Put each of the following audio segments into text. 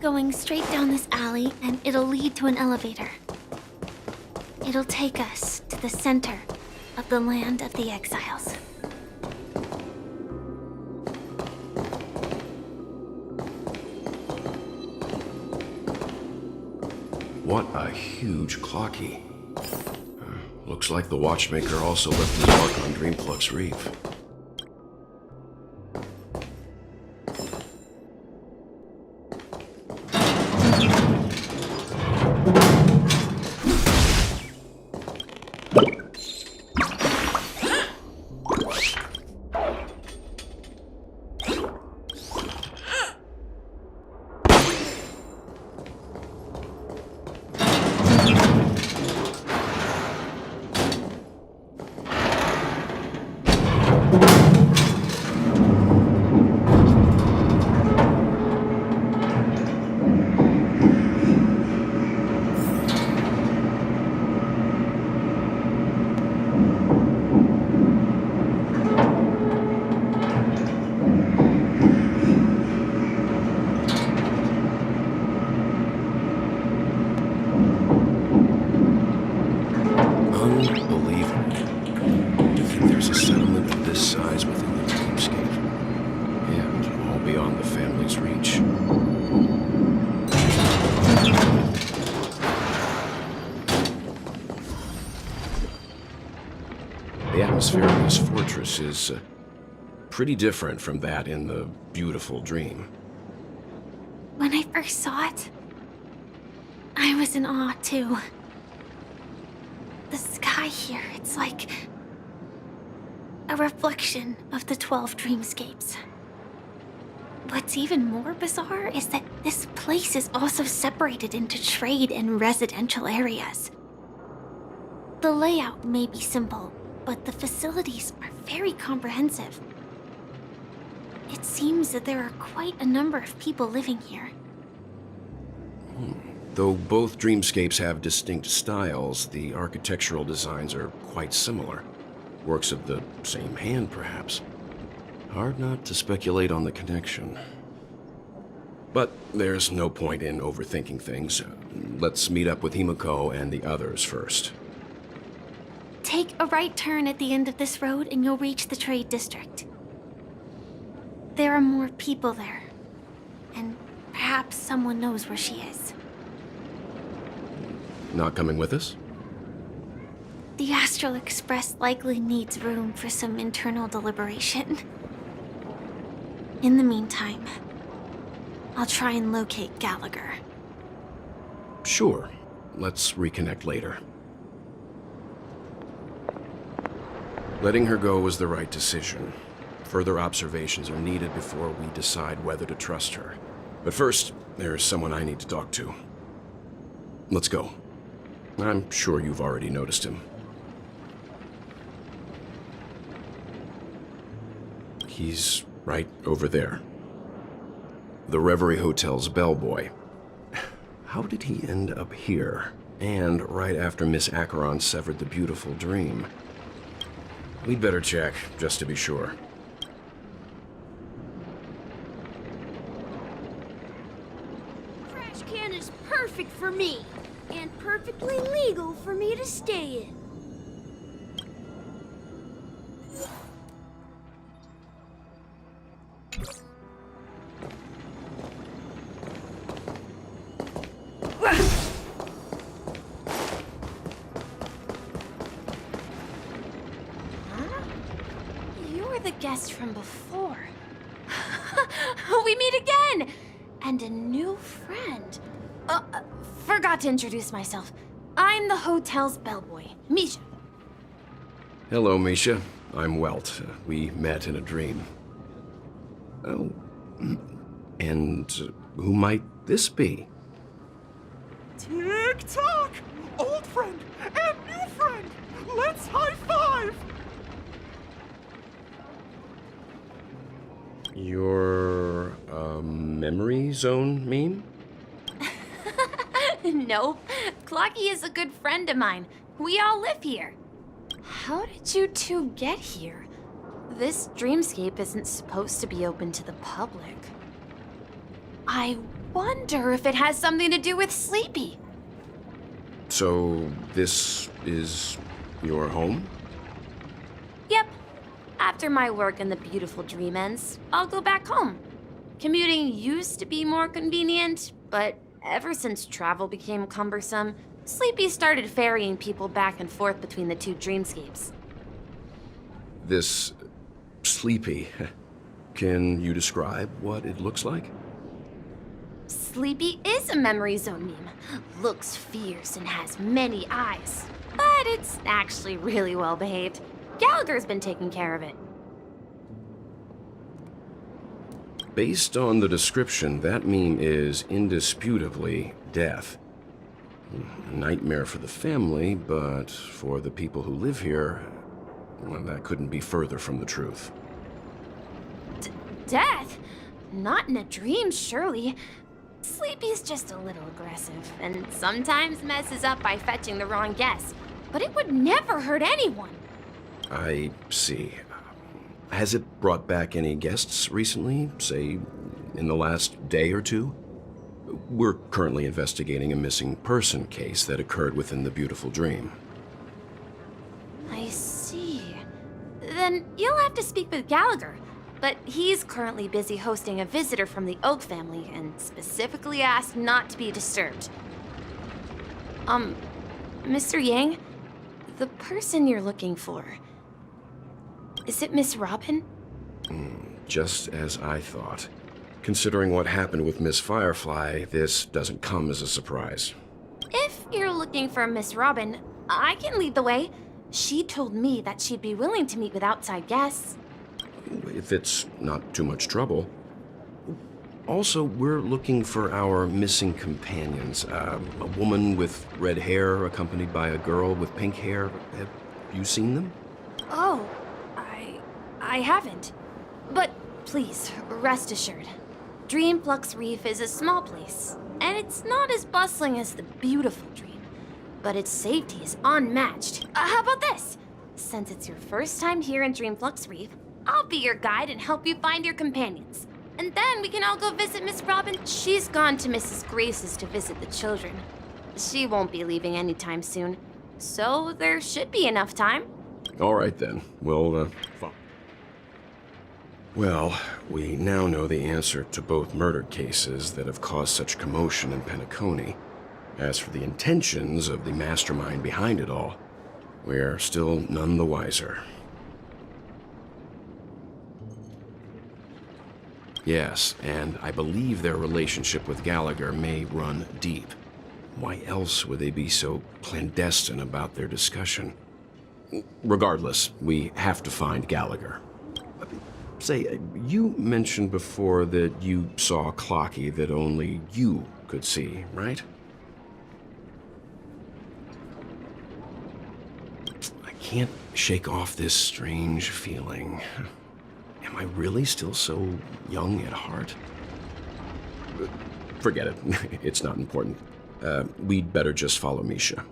going straight down this alley and it'll lead to an elevator. It'll take us to the center of the land of the exiles. What a huge clocky. Looks like the watchmaker also left his mark on Dreamcloak's Reef. The atmosphere in this fortress is pretty different from that in the beautiful dream. When I first saw it, I was in awe too. The sky here, it's like a reflection of the 12 dreamscapes. What's even more bizarre is that this place is also separated into trade and residential areas. The layout may be simple, but the facilities are very comprehensive. It seems that there are quite a number of people living here. Though both dreamscapes have distinct styles, the architectural designs are quite similar. Works of the same hand, perhaps. Hard not to speculate on the connection. But there's no point in overthinking things. Let's meet up with Himiko and the others first. Take a right turn at the end of this road and you'll reach the trade district. There are more people there, and perhaps someone knows where she is. Not coming with us? The Astral Express likely needs room for some internal deliberation. In the meantime, I'll try and locate Gallagher. Sure. Let's reconnect later. Letting her go was the right decision. Further observations are needed before we decide whether to trust her. But first, there's someone I need to talk to. Let's go. I'm sure you've already noticed him. He's right over there. The Reverie Hotel's bellboy. How did he end up here? And right after Miss Acheron severed the beautiful dream. We'd better check, just to be sure. Trash can is perfect for me, and perfectly legal for me to stay in. Guest from before. We meet again! And a new friend. Forgot to introduce myself. I'm the hotel's bellboy, Misha. Hello, Misha. I'm Welt. We met in a dream. Oh. And who might this be? Tick-tock! Old friend and new friend! Let's high-five! Your, memory zone meme? Nope. Clocky is a good friend of mine. We all live here. How did you two get here? This dreamscape isn't supposed to be open to the public. I wonder if it has something to do with Sleepy. So, this is your home? Yep. After my work in the beautiful dream ends, I'll go back home. Commuting used to be more convenient, but ever since travel became cumbersome, Sleepy started ferrying people back and forth between the two dreamscapes. This Sleepy. Can you describe what it looks like? Sleepy is a memory zone meme. Looks fierce and has many eyes. But it's actually really well behaved. Gallagher's been taking care of it. Based on the description, that meme is indisputably death. A nightmare for the family, but for the people who live here, well, that couldn't be further from the truth. Death? Not in a dream, surely. Sleepy's just a little aggressive, and sometimes messes up by fetching the wrong guess. But it would never hurt anyone. I see. Has it brought back any guests recently, say, in the last day or two? We're currently investigating a missing person case that occurred within the beautiful dream. I see. Then you'll have to speak with Gallagher. But he's currently busy hosting a visitor from the Oak family and specifically asked not to be disturbed. Mr. Yang, the person you're looking for, is it Miss Robin? Just as I thought. Considering what happened with Miss Firefly, this doesn't come as a surprise. If you're looking for Miss Robin, I can lead the way. She told me that she'd be willing to meet with outside guests. If it's not too much trouble. Also, we're looking for our missing companions. A woman with red hair accompanied by a girl with pink hair. Have you seen them? Oh, I haven't. But please, rest assured. Dreamflux Reef is a small place, and it's not as bustling as the beautiful dream. But its safety is unmatched. How about this? Since it's your first time here in Dreamflux Reef, I'll be your guide and help you find your companions. And then we can all go visit Miss Robin. She's gone to Mrs. Grace's to visit the children. She won't be leaving anytime soon, so there should be enough time. All right, then. Well, we now know the answer to both murder cases that have caused such commotion in Penacony. As for the intentions of the mastermind behind it all, we're still none the wiser. Yes, and I believe their relationship with Gallagher may run deep. Why else would they be so clandestine about their discussion? Regardless, we have to find Gallagher. Say, you mentioned before that you saw a clocky that only you could see, right? I can't shake off this strange feeling. Am I really still so young at heart? Forget it. It's not important. We'd better just follow Misha.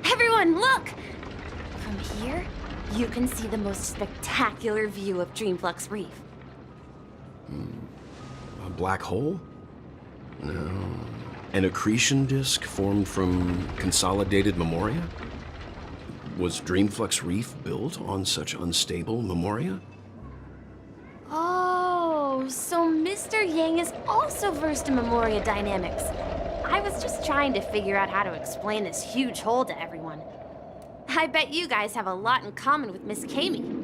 Everyone, look! From here, you can see the most spectacular view of Dreamflux Reef. A black hole? No. An accretion disk formed from consolidated memoria? Was Dreamflux Reef built on such unstable memoria? Oh, so Mr. Yang is also versed in memoria dynamics. I was just trying to figure out how to explain this huge hole to everyone. I bet you guys have a lot in common with Miss Kami.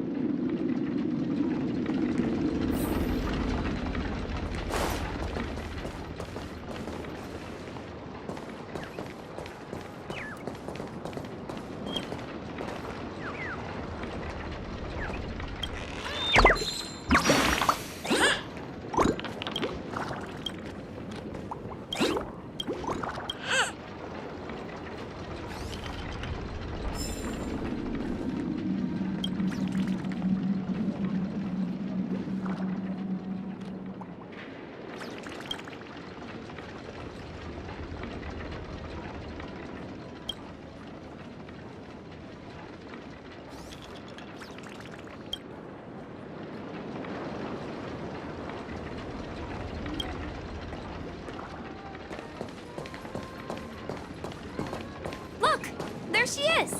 there she is!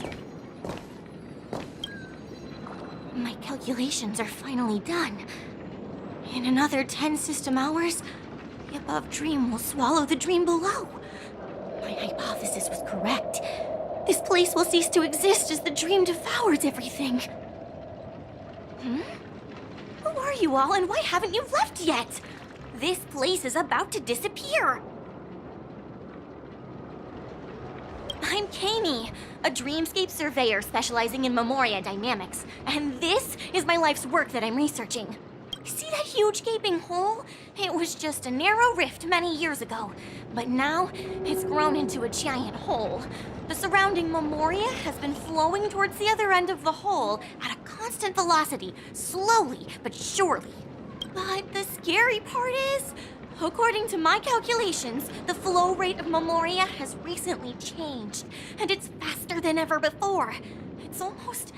My calculations are finally done. In another 10 system hours, the above dream will swallow the dream below. My hypothesis was correct. This place will cease to exist as the dream devours everything. Who are you all, and why haven't you left yet? This place is about to disappear. I'm Kami, a dreamscape surveyor specializing in Memoria dynamics, and this is my life's work that I'm researching. See that huge gaping hole? It was just a narrow rift many years ago, but now it's grown into a giant hole. The surrounding Memoria has been flowing towards the other end of the hole at a constant velocity, slowly but surely. But the scary part is, according to my calculations, the flow rate of Memoria has recently changed, and it's faster than ever before. It's almost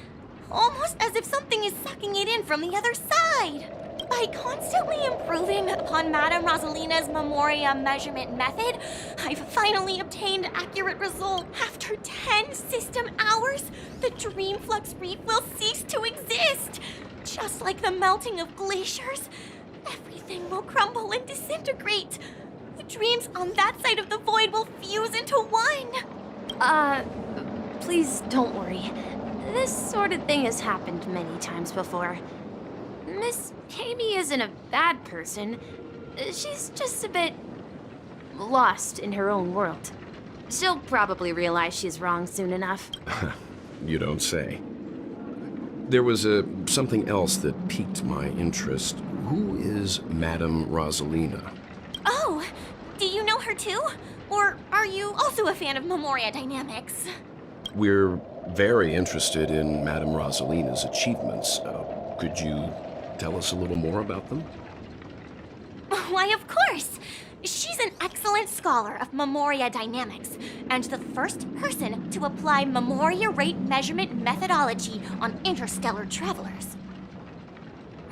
as if something is sucking it in from the other side. By constantly improving upon Madame Rosalina's Memoria measurement method, I've finally obtained accurate results. After 10 system hours, the Dream Flux Reef will cease to exist. Just like the melting of glaciers, everything will crumble and disintegrate. The dreams on that side of the void will fuse into one. Please don't worry. This sort of thing has happened many times before. Miss Kami isn't a bad person. She's just a bit lost in her own world. She'll probably realize she's wrong soon enough. You don't say. There was something else that piqued my interest. Who is Madame Rosalina? Oh, do you know her too? Or are you also a fan of Memoria dynamics? We're very interested in Madame Rosalina's achievements. Could you tell us a little more about them? Why, of course! She's an excellent scholar of Memoria dynamics, and the first person to apply Memoria rate measurement methodology on interstellar travelers.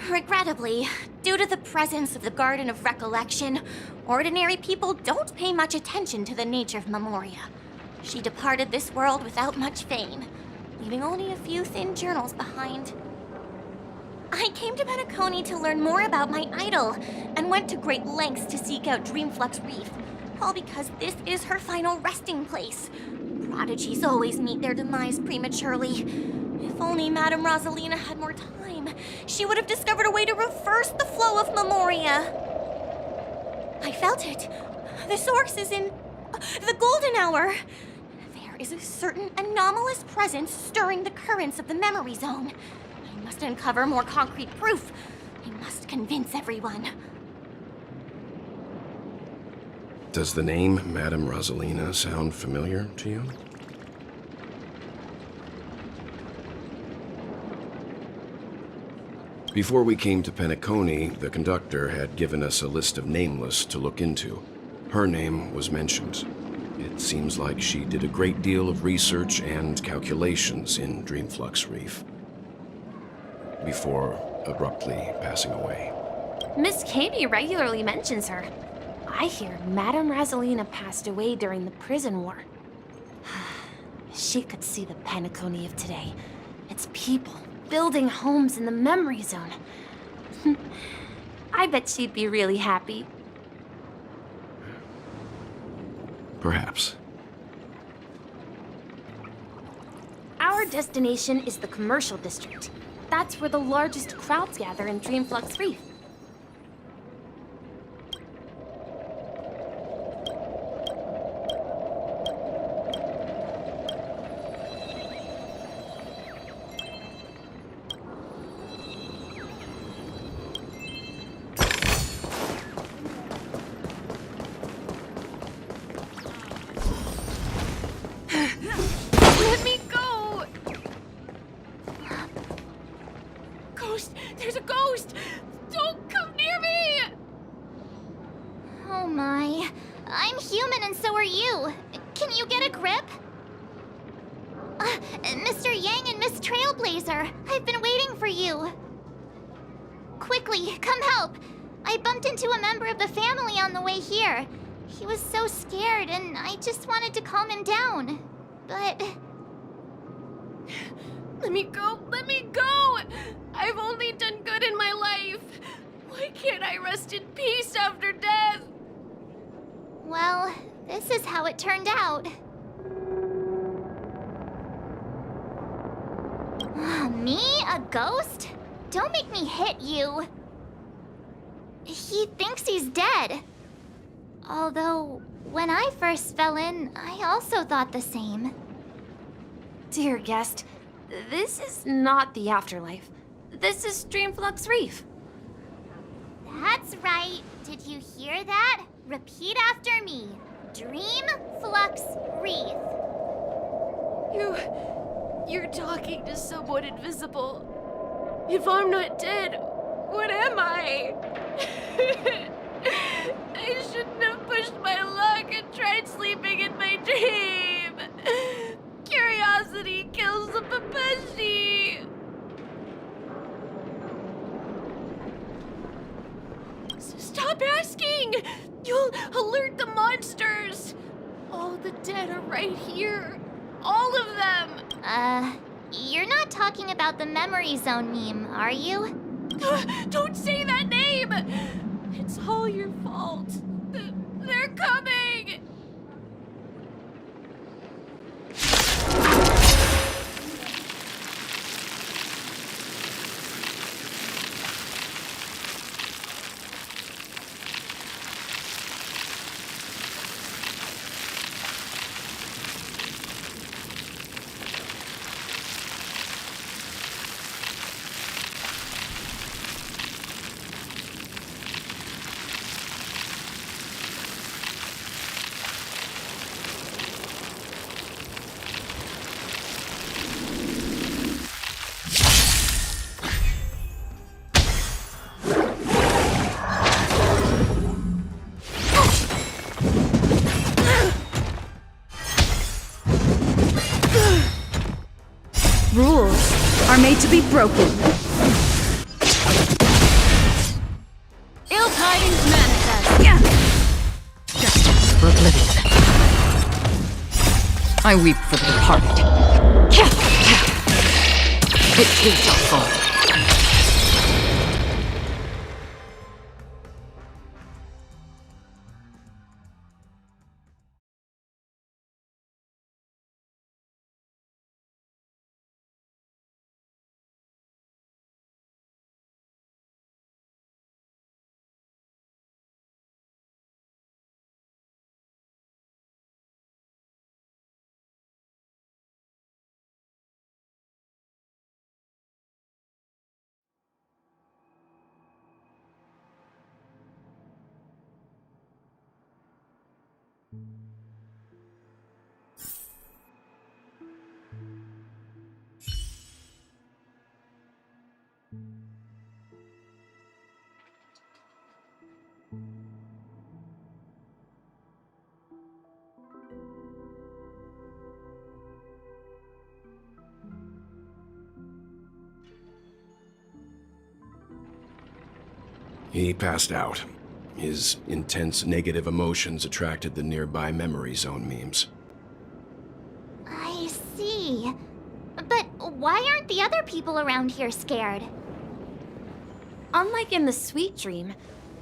Regrettably, due to the presence of the Garden of Recollection, ordinary people don't pay much attention to the nature of Memoria. She departed this world without much fame, leaving only a few thin journals behind. I came to Penacony to learn more about my idol, and went to great lengths to seek out Dreamflux Reef, all because this is her final resting place. Prodigies always meet their demise prematurely. If only Madame Rosalina had more time, she would have discovered a way to reverse the flow of Memoria. I felt it. The source is in the golden hour. There is a certain anomalous presence stirring the currents of the memory zone. I must uncover more concrete proof. I must convince everyone. Does the name Madame Rosalina sound familiar to you? Before we came to Penacony, the conductor had given us a list of nameless to look into. Her name was mentioned. It seems like she did a great deal of research and calculations in Dreamflux Reef, before abruptly passing away. Miss Kami regularly mentions her. I hear Madame Rosalina passed away during the prison war. She could see the Penacony of today. Its people building homes in the memory zone. I bet she'd be really happy. Perhaps. Our destination is the commercial district. That's where the largest crowds gather in Dreamflux Reef. Let me go! Ghost! There's a ghost! Don't come near me! Oh my. I'm human and so are you. Can you get a grip? Mr. Yang and Miss Trailblazer, I've been waiting for you. Quickly, come help. I bumped into a member of the family on the way here. He was so scared and I just wanted to calm him down. But Let me go! Let me go! I've only done good in my life. Why can't I rest in peace after death? Well, this is how it turned out. Me? A ghost? Don't make me hit you. He thinks he's dead. Although, when I first fell in, I also thought the same. Dear guest, this is not the afterlife. This is Dreamflux Reef. That's right. Did you hear that? Repeat after me. Dream Flux Reef. You're talking to someone invisible. If I'm not dead, what am I? I shouldn't have pushed my luck and tried sleeping in my dream. Curiosity kills the Papashi. Stop asking! You'll alert the monsters! All the dead are right here. All of them! You're not talking about the memory zone meme, are you? Don't say that name! It's all your fault. They're coming! Rules are made to be broken. Ill tidings manifest. Justice for oblivion. I weep for the departed. It too shall fall. He passed out. His intense negative emotions attracted the nearby memory zone memes. I see. But why aren't the other people around here scared? Unlike in the Sweet Dream,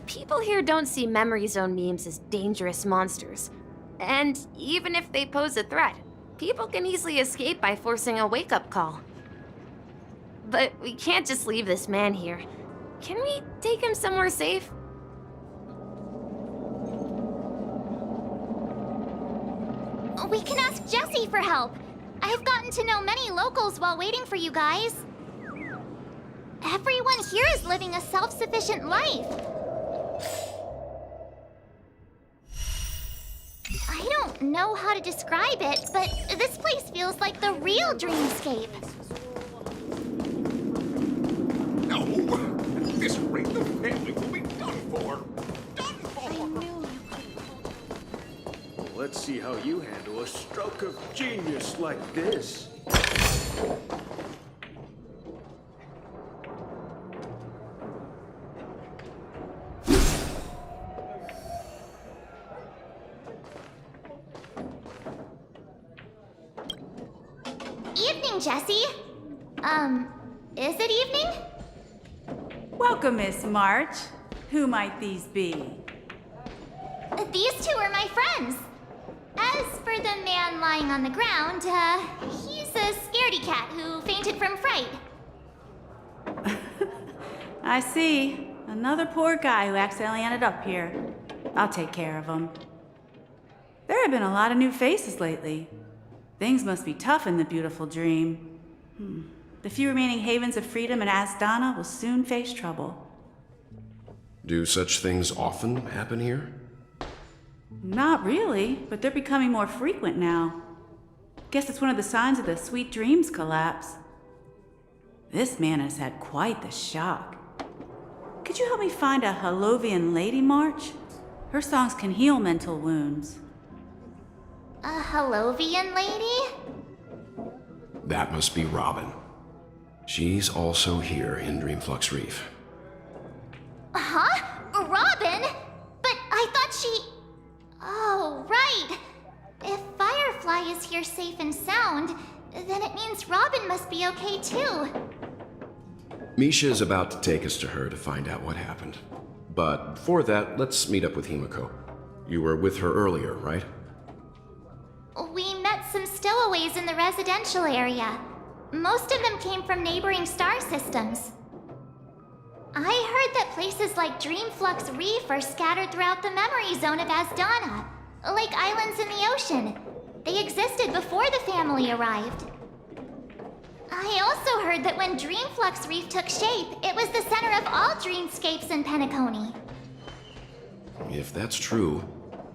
people here don't see memory zone memes as dangerous monsters. And even if they pose a threat, people can easily escape by forcing a wake-up call. But we can't just leave this man here. Can we take him somewhere safe? We can ask Jessie for help. I've gotten to know many locals while waiting for you guys. Everyone here is living a self-sufficient life. I don't know how to describe it, but this place feels like the real dreamscape. No! At this rate, the family will be done for! Done for! Let's see how you handle a stroke of genius like this. Evening, Jessie. Is it evening? Welcome, Miss March. Who might these be? These two are my friends. As for the man lying on the ground, he's a scaredy cat who fainted from fright. I see. Another poor guy who accidentally ended up here. I'll take care of him. There have been a lot of new faces lately. Things must be tough in the beautiful dream. The few remaining havens of freedom in Asdana will soon face trouble. Do such things often happen here? Not really, but they're becoming more frequent now. Guess it's one of the signs of the Sweet Dreams collapse. This man has had quite the shock. Could you help me find a Halovian lady, March? Her songs can heal mental wounds. A Halovian lady? That must be Robin. She's also here in Dreamflux Reef. Huh? Robin? But I thought she... Oh, right. If Firefly is here safe and sound, then it means Robin must be okay too. Misha is about to take us to her to find out what happened. But before that, let's meet up with Himiko. You were with her earlier, right? We met some stowaways in the residential area. Most of them came from neighboring star systems. I heard that places like Dreamflux Reef are scattered throughout the memory zone of Asdana, like islands in the ocean. They existed before the family arrived. I also heard that when Dreamflux Reef took shape, it was the center of all dreamscapes in Penacony. If that's true,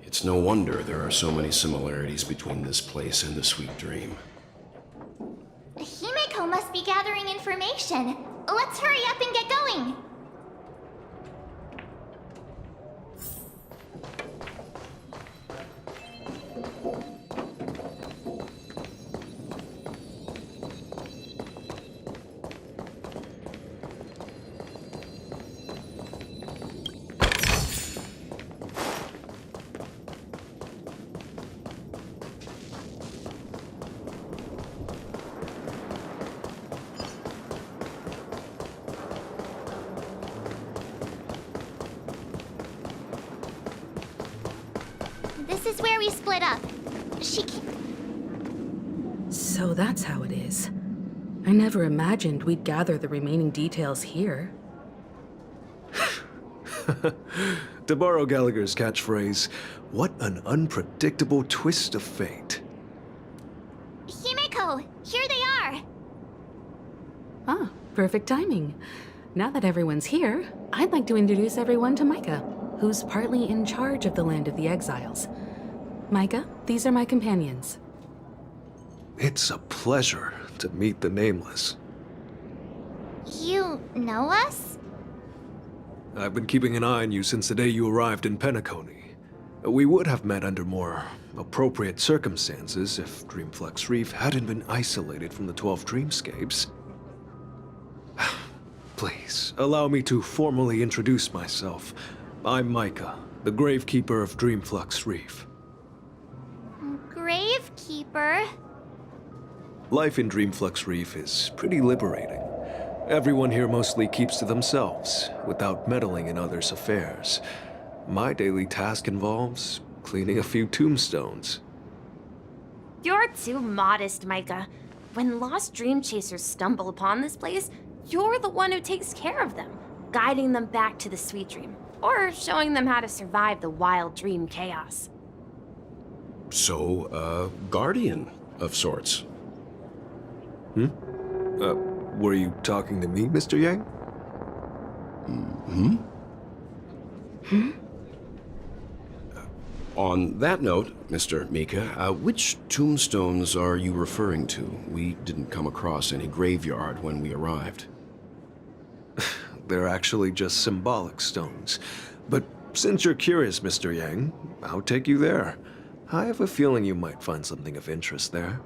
it's no wonder there are so many similarities between this place and the Sweet Dream. Himiko must be gathering information. Let's hurry up and get going. This is where we split up. So that's how it is. I never imagined we'd gather the remaining details here. To borrow Gallagher's catchphrase, what an unpredictable twist of fate. Himiko, here they are. Ah, perfect timing. Now that everyone's here, I'd like to introduce everyone to Micah, who's partly in charge of the Land of the Exiles. Micah, these are my companions. It's a pleasure to meet the Nameless. You know us? I've been keeping an eye on you since the day you arrived in Penacony. We would have met under more appropriate circumstances if Dreamflux Reef hadn't been isolated from the 12 dreamscapes. Please, allow me to formally introduce myself. I'm Micah, the Gravekeeper of Dreamflux Reef. Gravekeeper? Life in Dreamflux Reef is pretty liberating. Everyone here mostly keeps to themselves, without meddling in others' affairs. My daily task involves cleaning a few tombstones. You're too modest, Micah. When lost dream chasers stumble upon this place, you're the one who takes care of them, guiding them back to the Sweet Dream, or showing them how to survive the wild dream chaos. So, a guardian of sorts. Were you talking to me, Mr. Yang? On that note, Mr. Mika, which tombstones are you referring to? We didn't come across any graveyard when we arrived. They're actually just symbolic stones. But since you're curious, Mr. Yang, I'll take you there. I have a feeling you might find something of interest there.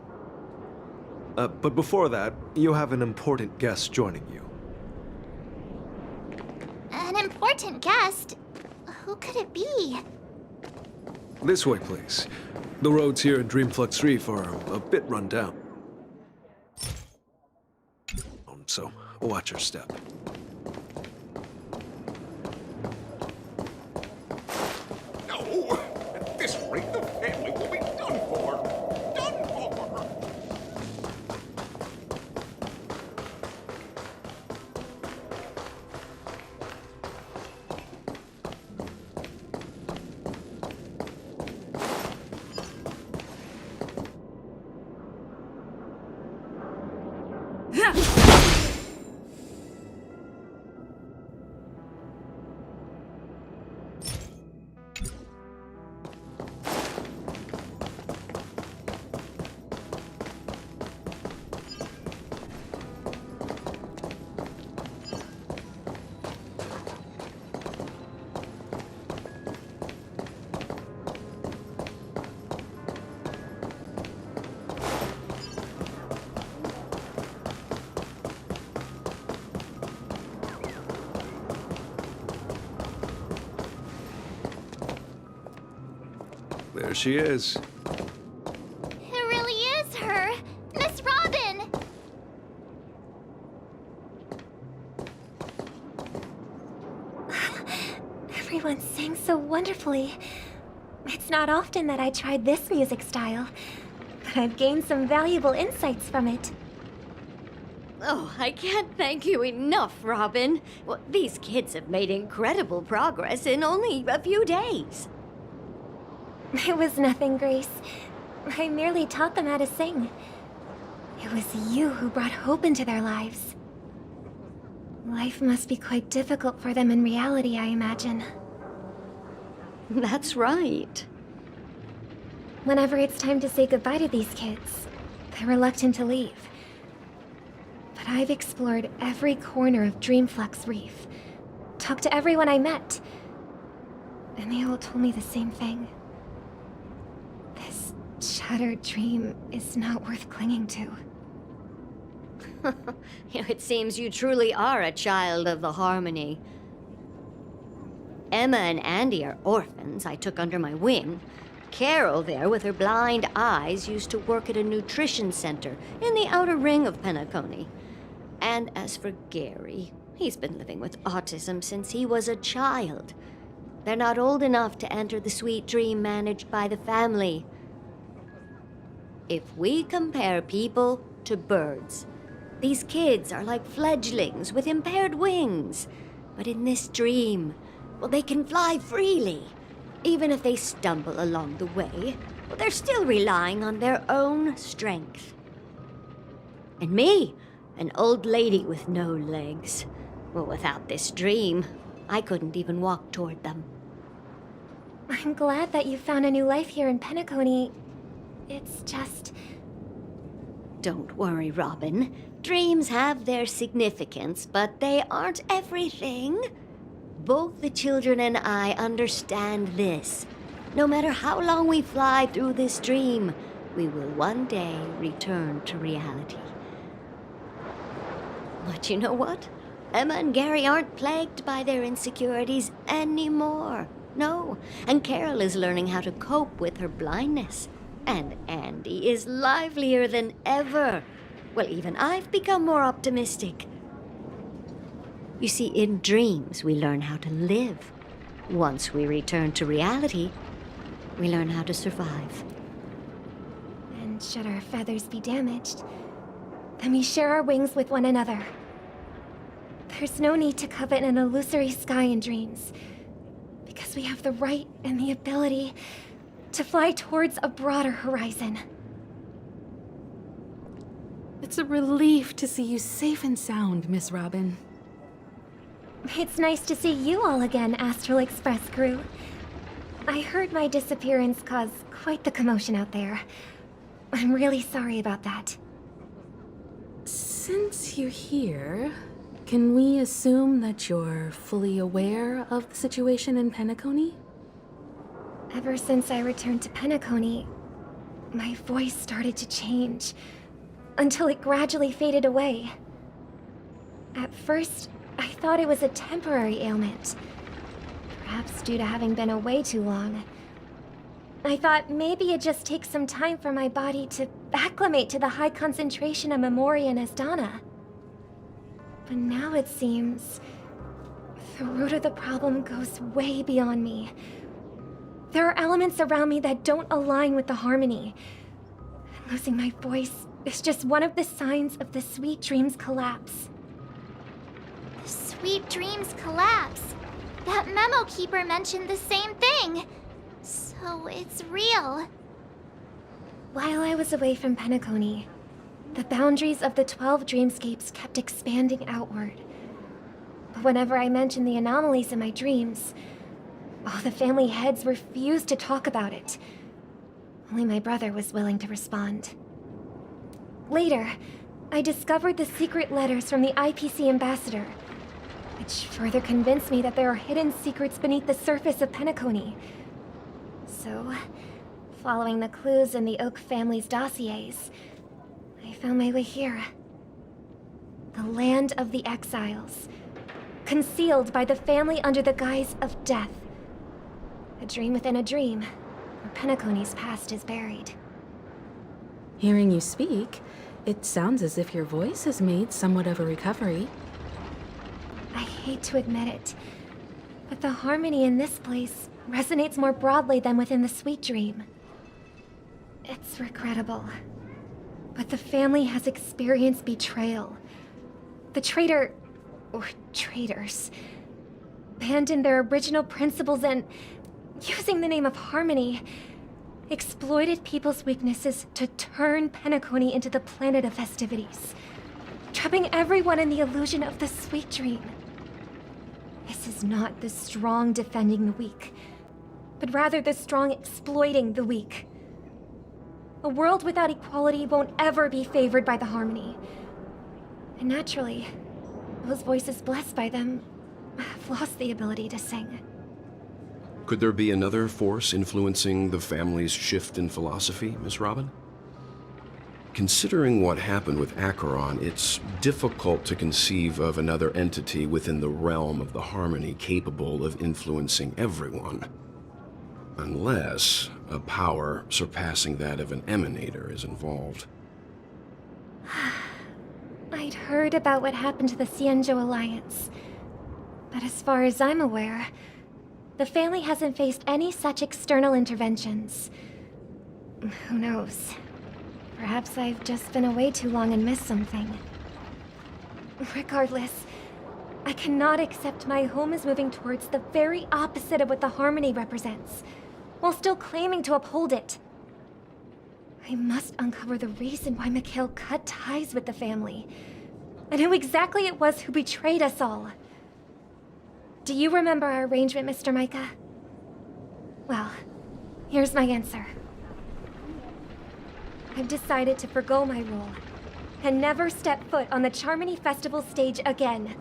But before that, you have an important guest joining you. An important guest? Who could it be? This way, please. The roads here in Dreamflux Reef are a bit run down. so watch your step. No! At this rate, the family will be done for! Done for! There she is. It really is her! Miss Robin! Everyone sang so wonderfully. It's not often that I tried this music style, but I've gained some valuable insights from it. Oh, I can't thank you enough, Robin. Well, these kids have made incredible progress in only a few days. It was nothing, Grace. I merely taught them how to sing. It was you who brought hope into their lives. Life must be quite difficult for them in reality, I imagine. That's right. Whenever it's time to say goodbye to these kids, they're reluctant to leave. But I've explored every corner of Dreamflux Reef, talked to everyone I met, and they all told me the same thing. This shattered dream is not worth clinging to. It seems you truly are a child of the Harmony. Emma and Andy are orphans I took under my wing. Carol there, with her blind eyes, used to work at a nutrition center in the outer ring of Penacony. And as for Gary, he's been living with autism since he was a child. They're not old enough to enter the sweet dream managed by the family. If we compare people to birds, these kids are like fledglings with impaired wings. But in this dream, well, they can fly freely. Even if they stumble along the way, well, they're still relying on their own strength. And me, an old lady with no legs. Well, without this dream, I couldn't even walk toward them. I'm glad that you found a new life here in Penacony. It's just... Don't worry, Robin. Dreams have their significance, but they aren't everything. Both the children and I understand this. No matter how long we fly through this dream, we will one day return to reality. But you know what? Emma and Gary aren't plagued by their insecurities anymore. No, and Carol is learning how to cope with her blindness. And Andy is livelier than ever. Well, even I've become more optimistic. You see, in dreams, we learn how to live. Once we return to reality, we learn how to survive. And should our feathers be damaged, then we share our wings with one another. There's no need to covet an illusory sky in dreams, because we have the right and the ability to fly towards a broader horizon. It's a relief to see you safe and sound, Miss Robin. It's nice to see you all again, Astral Express crew. I heard my disappearance caused quite the commotion out there. I'm really sorry about that. Since you're here, can we assume that you're fully aware of the situation in Penacony? Ever since I returned to Penacony, my voice started to change, until it gradually faded away. At first, I thought it was a temporary ailment, perhaps due to having been away too long. I thought maybe it just takes some time for my body to acclimate to the high concentration of Memoria and Asdana. But now it seems the root of the problem goes way beyond me. There are elements around me that don't align with the harmony. And losing my voice is just one of the signs of the Sweet Dreams collapse. The Sweet Dreams collapse. That memo keeper mentioned the same thing. So it's real. While I was away from Penacony, the boundaries of the 12 dreamscapes kept expanding outward. But whenever I mentioned the anomalies in my dreams, all the family heads refused to talk about it. Only my brother was willing to respond. Later, I discovered the secret letters from the IPC ambassador, which further convinced me that there are hidden secrets beneath the surface of Penacony. So, following the clues in the Oak family's dossiers, I found my way here. The land of the exiles, concealed by the family under the guise of death. A dream within a dream, where Penacony's past is buried. Hearing you speak, it sounds as if your voice has made somewhat of a recovery. I hate to admit it, but the harmony in this place resonates more broadly than within the Sweet Dream. It's regrettable, but the family has experienced betrayal. The traitor, or traitors, abandoned their original principles and, using the name of harmony, exploited people's weaknesses to turn Penacony into the planet of festivities, trapping everyone in the illusion of the Sweet Dream. This is not the strong defending the weak, but rather the strong exploiting the weak. A world without equality won't ever be favored by the harmony. And naturally, those voices blessed by them have lost the ability to sing. Could there be another force influencing the family's shift in philosophy, Miss Robin? Considering what happened with Acheron, it's difficult to conceive of another entity within the realm of the harmony capable of influencing everyone. Unless a power surpassing that of an emanator is involved. I'd heard about what happened to the Cienjo Alliance, but as far as I'm aware, the family hasn't faced any such external interventions. Who knows? Perhaps I've just been away too long and missed something. Regardless, I cannot accept my home is moving towards the very opposite of what the harmony represents, while still claiming to uphold it. I must uncover the reason why Mikhail cut ties with the family, and who exactly it was who betrayed us all. Do you remember our arrangement, Mr. Micah? Well, here's my answer. I've decided to forgo my role, and never step foot on the Charmony Festival stage again.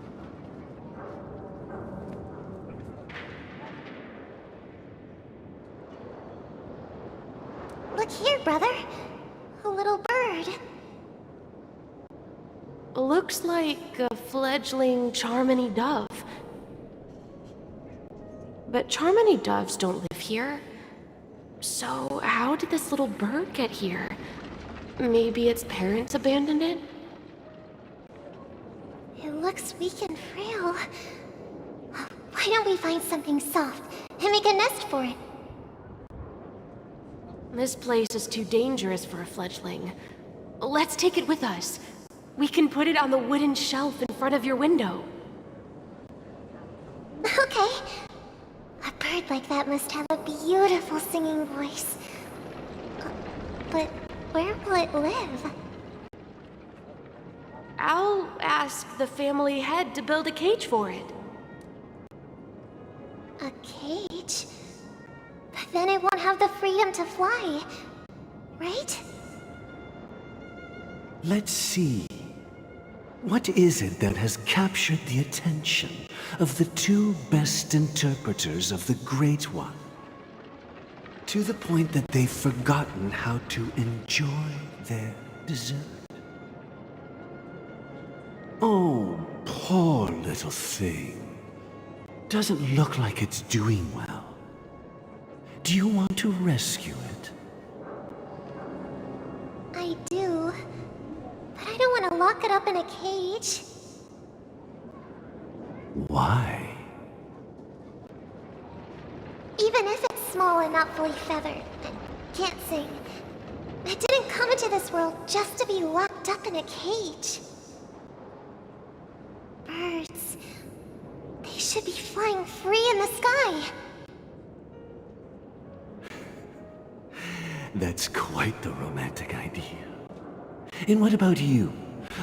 Look here, brother. A little bird. Looks like a fledgling Charmony dove. But Charmony doves don't live here. So how did this little bird get here? Maybe its parents abandoned it? It looks weak and frail. Why don't we find something soft and make a nest for it? This place is too dangerous for a fledgling. Let's take it with us. We can put it on the wooden shelf in front of your window. Okay. A bird like that must have a beautiful singing voice. But where will it live? I'll ask the family head to build a cage for it. A cage? But then it won't have the freedom to fly, right? Let's see. What is it that has captured the attention of the two best interpreters of the Great One? To the point that they've forgotten how to enjoy their dessert. Oh, poor little thing. Doesn't look like it's doing well. Do you want to rescue it? I do. But I don't want to lock it up in a cage. Why? Even if it's small and not fully feathered and can't sing, it didn't come into this world just to be locked up in a cage. Birds, they should be flying free in the sky. That's quite the romantic idea. And what about you,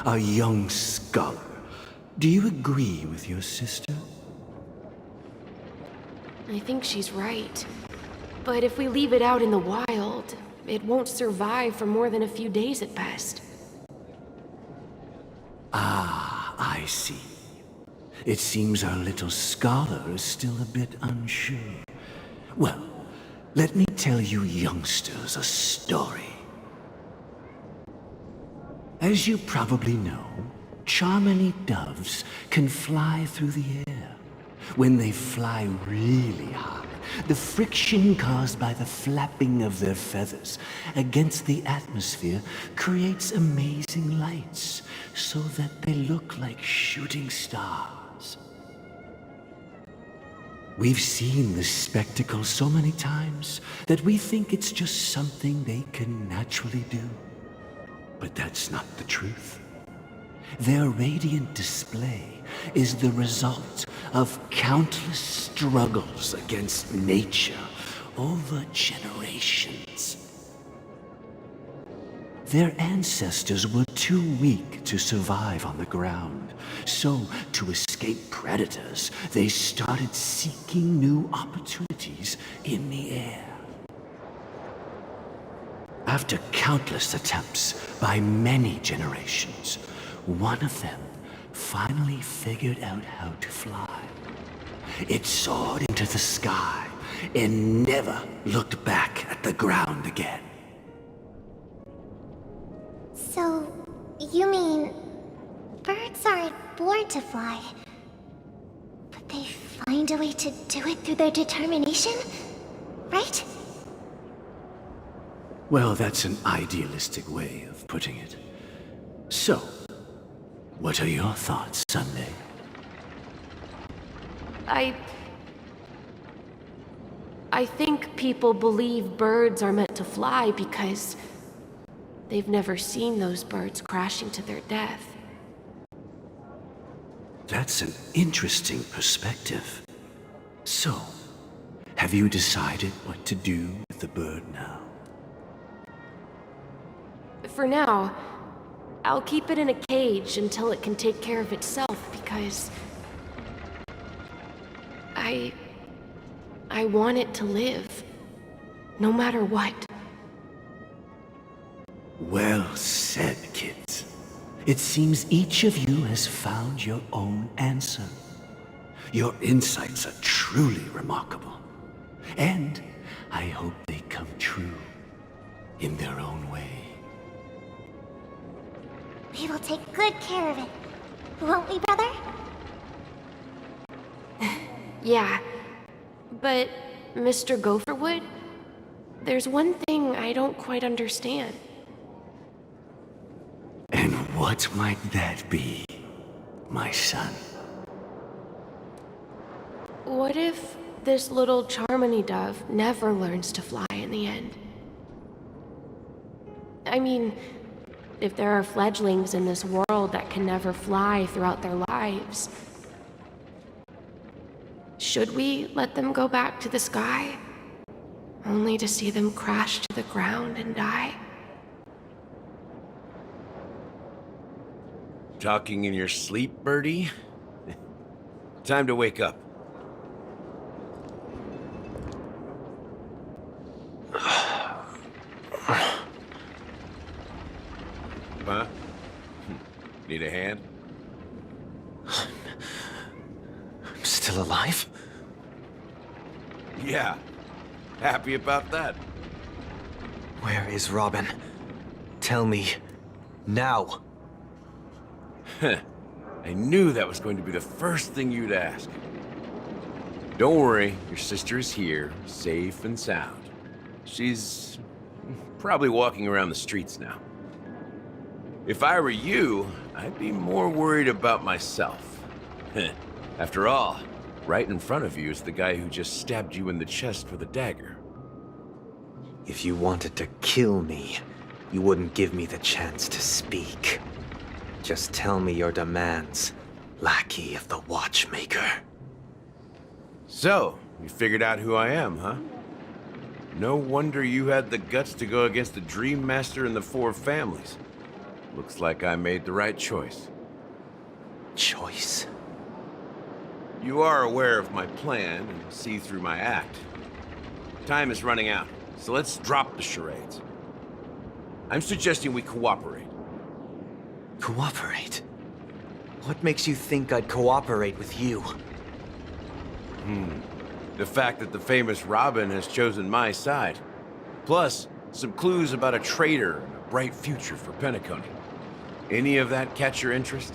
a young scholar? Do you agree with your sister? I think she's right. But if we leave it out in the wild, it won't survive for more than a few days at best. Ah, I see. It seems our little scholar is still a bit unsure. Well, let me tell you youngsters a story. As you probably know, Charmony doves can fly through the air. When they fly really high, the friction caused by the flapping of their feathers against the atmosphere creates amazing lights, so that they look like shooting stars. We've seen this spectacle so many times that we think it's just something they can naturally do. But that's not the truth. Their radiant display is the result of countless struggles against nature over generations. Their ancestors were too weak to survive on the ground, so to escape predators, they started seeking new opportunities in the air. After countless attempts by many generations, one of them finally figured out how to fly. It soared into the sky and never looked back at the ground again. So, you mean birds aren't born to fly, but they find a way to do it through their determination, right? Well, that's an idealistic way of putting it. So, what are your thoughts, Sunday? I think people believe birds are meant to fly because they've never seen those birds crashing to their death. That's an interesting perspective. So, have you decided what to do with the bird now? For now, I'll keep it in a cage until it can take care of itself because I want it to live, no matter what. Well said, kids. It seems each of you has found your own answer. Your insights are truly remarkable. And I hope they come true in their own way. We will take good care of it, won't we, brother? Yeah, but Mr. Gopherwood, there's one thing I don't quite understand. And what might that be, my son? What if this little Charmony dove never learns to fly in the end? I mean, if there are fledglings in this world that can never fly throughout their lives, should we let them go back to the sky, only to see them crash to the ground and die? Talking in your sleep, Birdie? Time to wake up. Huh? Need a hand? I'm still alive? Yeah. Happy about that. Where is Robin? Tell me. Now. I knew that was going to be the first thing you'd ask. Don't worry, your sister is here, safe and sound. She's probably walking around the streets now. If I were you, I'd be more worried about myself. After all, right in front of you is the guy who just stabbed you in the chest with a dagger. If you wanted to kill me, you wouldn't give me the chance to speak. Just tell me your demands, lackey of the Watchmaker. So, you figured out who I am, huh? No wonder you had the guts to go against the Dream Master and the Four Families. Looks like I made the right choice. Choice? You are aware of my plan and see through my act. Time is running out, so let's drop the charades. I'm suggesting we cooperate. Cooperate? What makes you think I'd cooperate with you? The fact that the famous Robin has chosen my side. Plus, some clues about a traitor and a bright future for Penacony. Any of that catch your interest?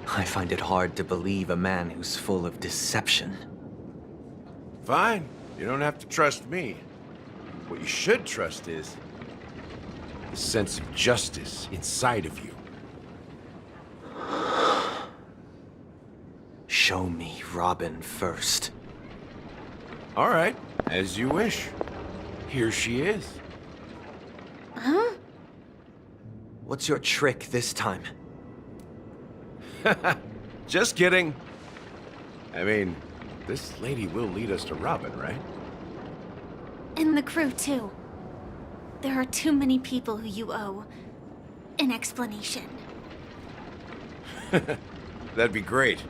I find it hard to believe a man who's full of deception. Fine. You don't have to trust me. What you should trust is the sense of justice inside of you. Show me Robin first. All right, as you wish. Here she is. Huh? What's your trick this time? Just kidding. I mean, this lady will lead us to Robin, right? And the crew, too. There are too many people who you owe an explanation. That'd be great.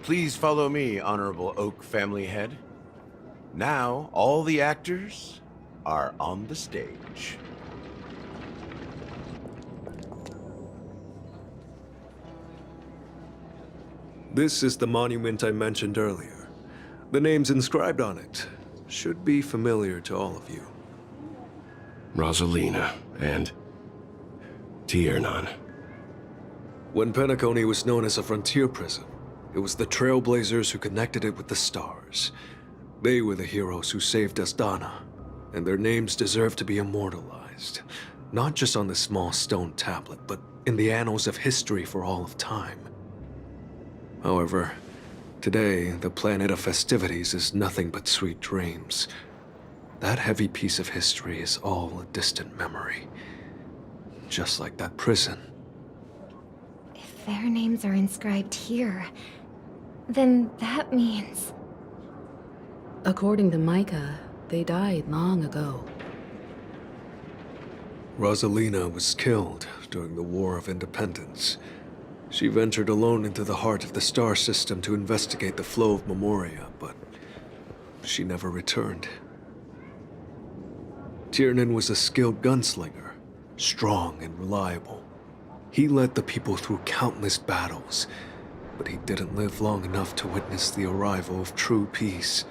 Please follow me, Honorable Oak Family Head. Now, all the actors are on the stage. This is the monument I mentioned earlier. The names inscribed on it should be familiar to all of you. Rosalina and Tiernan. When Penacony was known as a frontier prison, it was the Trailblazers who connected it with the stars. They were the heroes who saved Astana, and their names deserve to be immortalized, not just on this small stone tablet, but in the annals of history for all of time. However, today, the planet of Festivities is nothing but sweet dreams. That heavy piece of history is all a distant memory. Just like that prison. If their names are inscribed here, then that means... According to Micah, they died long ago. Rosalina was killed during the War of Independence. She ventured alone into the heart of the star system to investigate the flow of Memoria, but she never returned. Tiernan was a skilled gunslinger, strong and reliable. He led the people through countless battles, but he didn't live long enough to witness the arrival of true peace.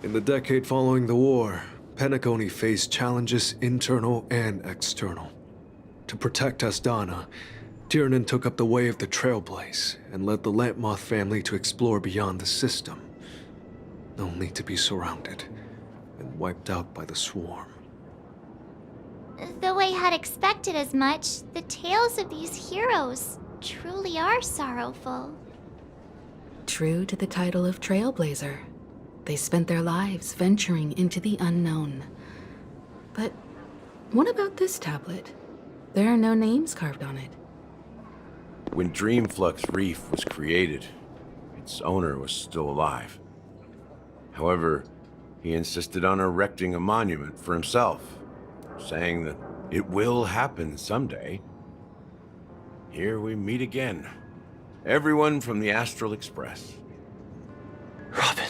In the decade following the war, Penacony faced challenges internal and external. To protect Astana, Tiernan took up the way of the Trailblaze and led the Lampmoth family to explore beyond the system, only to be surrounded and wiped out by the swarm. Though I had expected as much, the tales of these heroes truly are sorrowful. True to the title of Trailblazer, they spent their lives venturing into the unknown. But what about this tablet? There are no names carved on it. When Dreamflux Reef was created, its owner was still alive. However, he insisted on erecting a monument for himself, saying that it will happen someday. Here we meet again. Everyone from the Astral Express. Robin.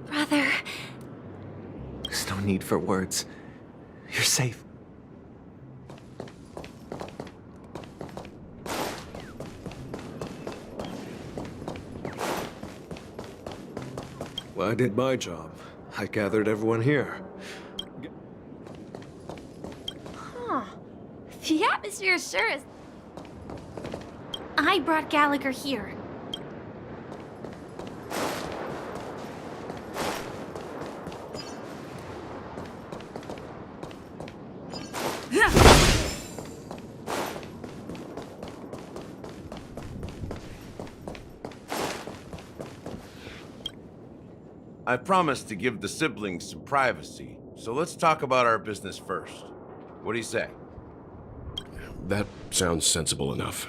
Brother. There's no need for words. You're safe. Well, I did my job. I gathered everyone here. Huh. The atmosphere sure is... I brought Gallagher here. I promised to give the siblings some privacy, so let's talk about our business first. What do you say? That sounds sensible enough.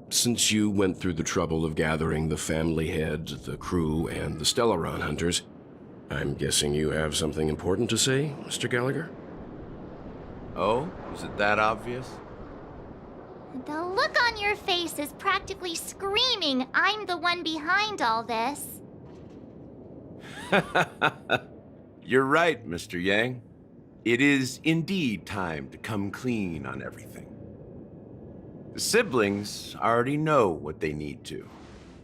Since you went through the trouble of gathering the family head, the crew, and the Stellaron hunters, I'm guessing you have something important to say, Mr. Gallagher? Oh? Is it that obvious? The look on your face is practically screaming I'm the one behind all this. You're right, Mr. Yang. It is indeed time to come clean on everything. The siblings already know what they need to,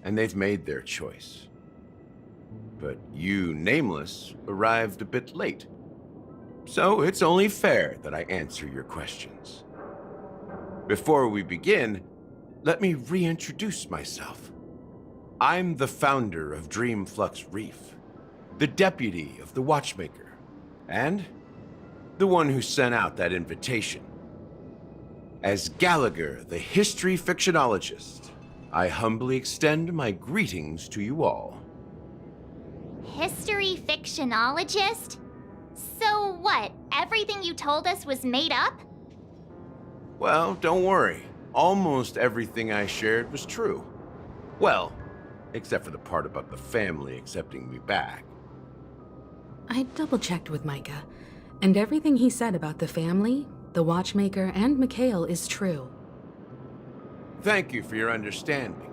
and they've made their choice. But you, Nameless, arrived a bit late. So it's only fair that I answer your questions. Before we begin, let me reintroduce myself. I'm the founder of Dreamflux Reef, the deputy of the Watchmaker, and the one who sent out that invitation. As Gallagher, the history fictionologist, I humbly extend my greetings to you all. History fictionologist? So what, everything you told us was made up? Well, don't worry. Almost everything I shared was true. Well, except for the part about the family accepting me back. I double-checked with Micah, and everything he said about the family, the Watchmaker, and Mikhail is true. Thank you for your understanding.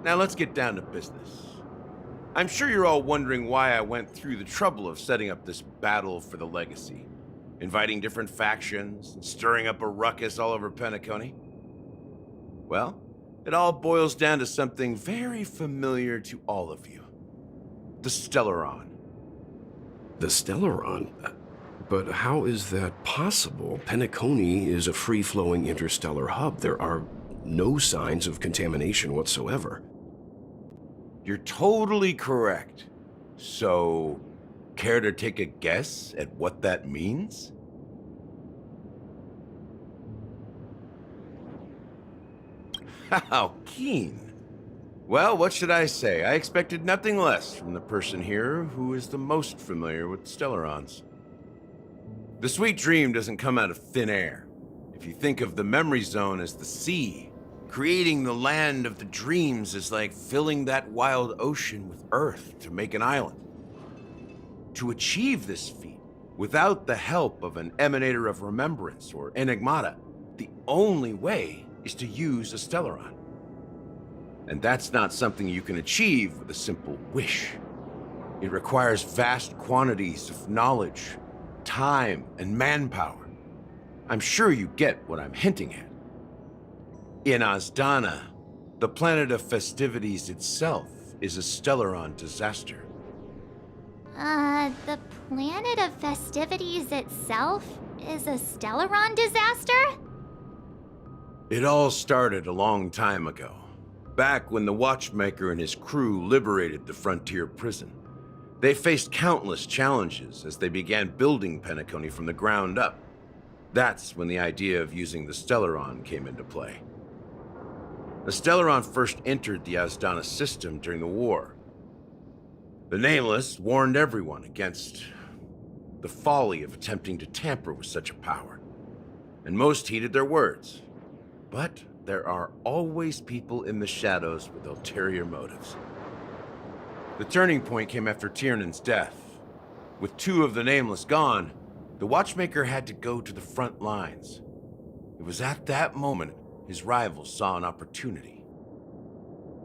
Now let's get down to business. I'm sure you're all wondering why I went through the trouble of setting up this battle for the legacy, inviting different factions, and stirring up a ruckus all over Penacony. Well, it all boils down to something very familiar to all of you. The Stellaron. The Stellaron? But how is that possible? Penacony is a free-flowing interstellar hub. There are no signs of contamination whatsoever. You're totally correct. So, care to take a guess at what that means? How keen. Well, what should I say? I expected nothing less from the person here who is the most familiar with Stellarons. The sweet dream doesn't come out of thin air. If you think of the memory zone as the sea, creating the land of the dreams is like filling that wild ocean with earth to make an island. To achieve this feat, without the help of an emanator of remembrance or enigmata, the only way is to use a Stellaron. And that's not something you can achieve with a simple wish. It requires vast quantities of knowledge, time, and manpower. I'm sure you get what I'm hinting at. In Asdana, the planet of Festivities itself is a Stellaron disaster. The planet of Festivities itself is a Stellaron disaster? It all started a long time ago, back when the Watchmaker and his crew liberated the frontier prison. They faced countless challenges as they began building Penacony from the ground up. That's when the idea of using the Stellaron came into play. The Stellaron first entered the Asdana system during the war. The Nameless warned everyone against the folly of attempting to tamper with such a power, and most heeded their words. But there are always people in the shadows with ulterior motives. The turning point came after Tiernan's death. With two of the Nameless gone, the Watchmaker had to go to the front lines. It was at that moment his rivals saw an opportunity.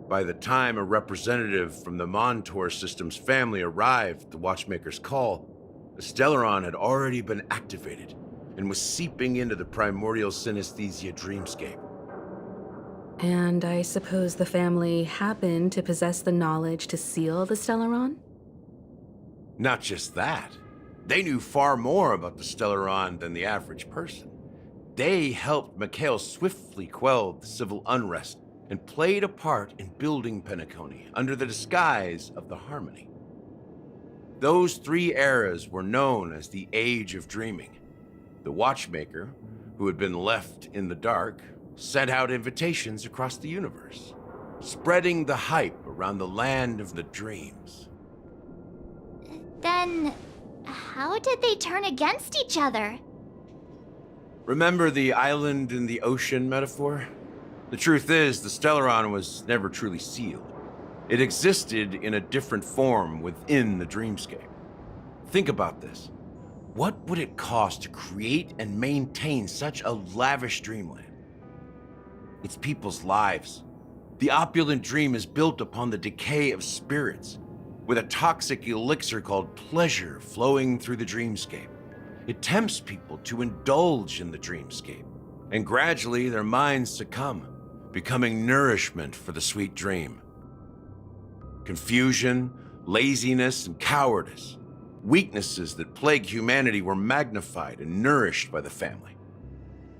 By the time a representative from the Montour System's family arrived at the Watchmaker's call, the Stellaron had already been activated and was seeping into the primordial synesthesia dreamscape. And I suppose the family happened to possess the knowledge to seal the Stellaron? Not just that. They knew far more about the Stellaron than the average person. They helped Mikhail swiftly quell the civil unrest and played a part in building Penacony under the disguise of the Harmony. Those 3 eras were known as the Age of Dreaming. The Watchmaker, who had been left in the dark, sent out invitations across the universe, spreading the hype around the land of the dreams. Then, how did they turn against each other? Remember the island in the ocean metaphor? The truth is, the Stellaron was never truly sealed. It existed in a different form within the dreamscape. Think about this. What would it cost to create and maintain such a lavish dreamland? It's people's lives. The opulent dream is built upon the decay of spirits, with a toxic elixir called pleasure flowing through the dreamscape. It tempts people to indulge in the dreamscape, and gradually their minds succumb, becoming nourishment for the sweet dream. Confusion, laziness, and cowardice, weaknesses that plague humanity, were magnified and nourished by the family.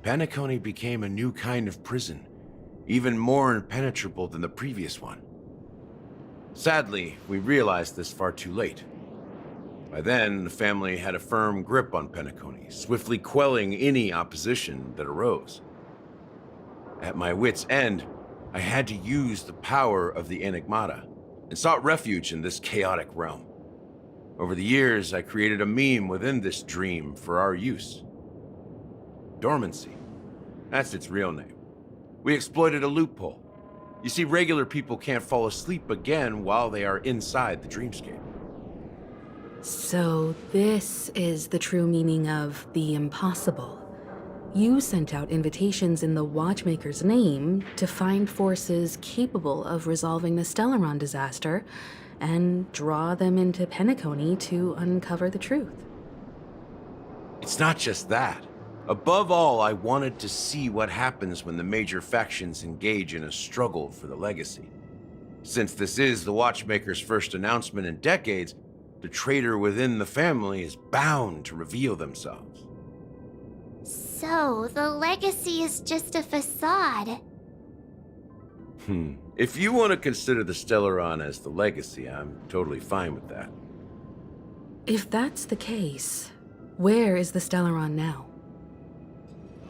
Penacony became a new kind of prison, even more impenetrable than the previous one. Sadly, we realized this far too late. By then, the family had a firm grip on Penacony, swiftly quelling any opposition that arose. At my wit's end, I had to use the power of the Enigmata, and sought refuge in this chaotic realm. Over the years, I created a meme within this dream for our use. Dormancy. That's its real name. We exploited a loophole. You see, regular people can't fall asleep again while they are inside the dreamscape. So this is the true meaning of the impossible. You sent out invitations in the Watchmaker's name to find forces capable of resolving the Stellaron disaster and draw them into Penacony to uncover the truth. It's not just that. Above all, I wanted to see what happens when the major factions engage in a struggle for the legacy. Since this is the Watchmaker's first announcement in decades, the traitor within the family is bound to reveal themselves. So, the legacy is just a facade. If you want to consider the Stellaron as the legacy, I'm totally fine with that. If that's the case, where is the Stellaron now?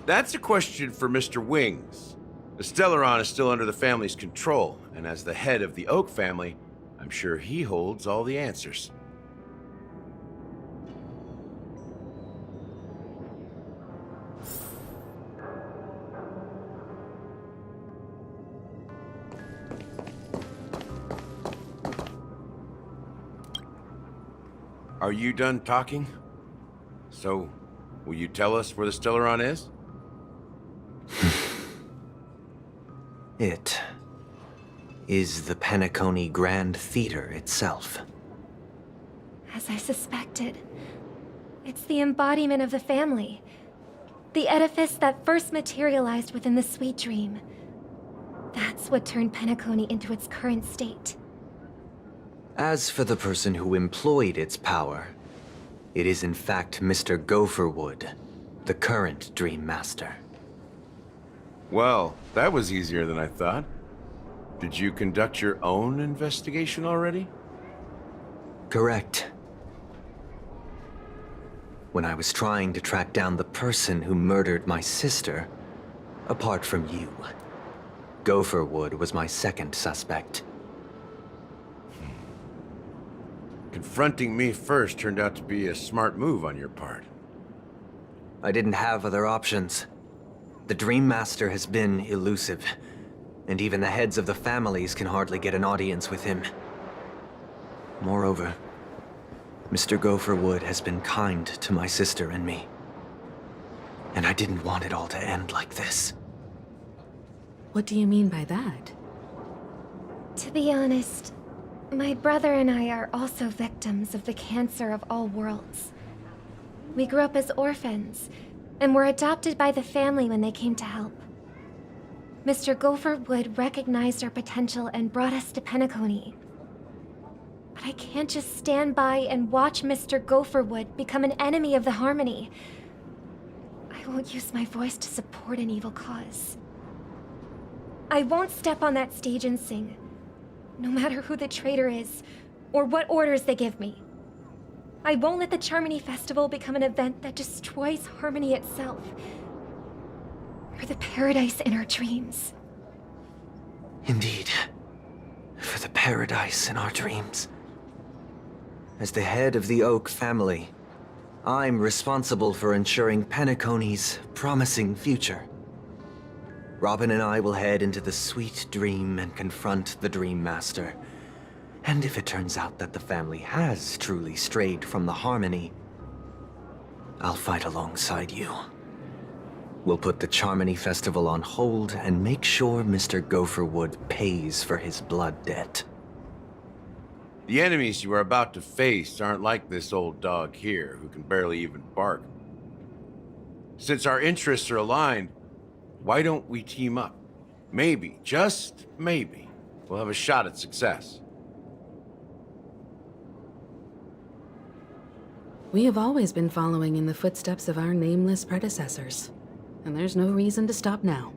That's a question for Mr. Wings. The Stellaron is still under the family's control, and as the head of the Oak family, I'm sure he holds all the answers. Are you done talking? So, will you tell us where the Stellaron is? It is the Penacony Grand Theater itself. As I suspected, it's the embodiment of the family. The edifice that first materialized within the sweet dream. That's what turned Penacony into its current state. As for the person who employed its power, it is in fact Mr. Gopherwood, the current Dream Master. Well, that was easier than I thought. Did you conduct your own investigation already? Correct. When I was trying to track down the person who murdered my sister, apart from you, Gopherwood was my second suspect. Confronting me first turned out to be a smart move on your part. I didn't have other options. The Dream Master has been elusive, and even the heads of the families can hardly get an audience with him. Moreover, Mr. Gopherwood has been kind to my sister and me. And I didn't want it all to end like this. What do you mean by that? To be honest, my brother and I are also victims of the cancer of all worlds. We grew up as orphans, and were adopted by the family when they came to help. Mr. Gopherwood recognized our potential and brought us to Penacony. But I can't just stand by and watch Mr. Gopherwood become an enemy of the Harmony. I won't use my voice to support an evil cause. I won't step on that stage and sing, no matter who the traitor is, or what orders they give me. I won't let the Charmony Festival become an event that destroys harmony itself, or the paradise in our dreams. Indeed. For the paradise in our dreams. As the head of the Oak family, I'm responsible for ensuring Penacony's promising future. Robin and I will head into the sweet dream and confront the Dream Master. And if it turns out that the family has truly strayed from the harmony, I'll fight alongside you. We'll put the Charmony Festival on hold and make sure Mr. Gopherwood pays for his blood debt. The enemies you are about to face aren't like this old dog here, who can barely even bark. Since our interests are aligned, why don't we team up? Maybe, just maybe, we'll have a shot at success. We have always been following in the footsteps of our nameless predecessors, and there's no reason to stop now.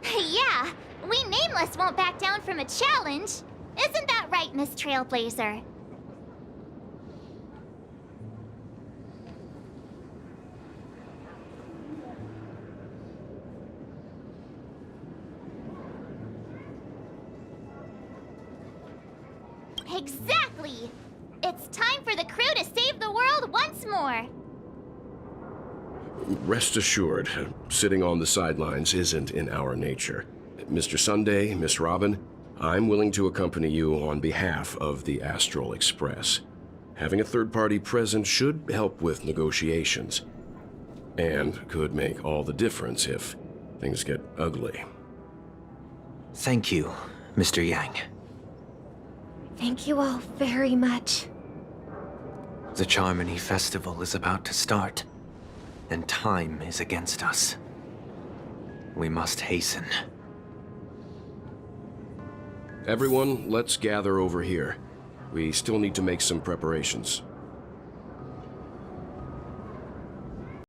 Yeah, we Nameless won't back down from a challenge. Isn't that right, Miss Trailblazer? Exactly! It's time for the crew to save the world once more! Rest assured, sitting on the sidelines isn't in our nature. Mr. Sunday, Miss Robin, I'm willing to accompany you on behalf of the Astral Express. Having a third party present should help with negotiations, and could make all the difference if things get ugly. Thank you, Mr. Yang. Thank you all very much. The Charmony Festival is about to start, and time is against us. We must hasten. Everyone, let's gather over here. We still need to make some preparations.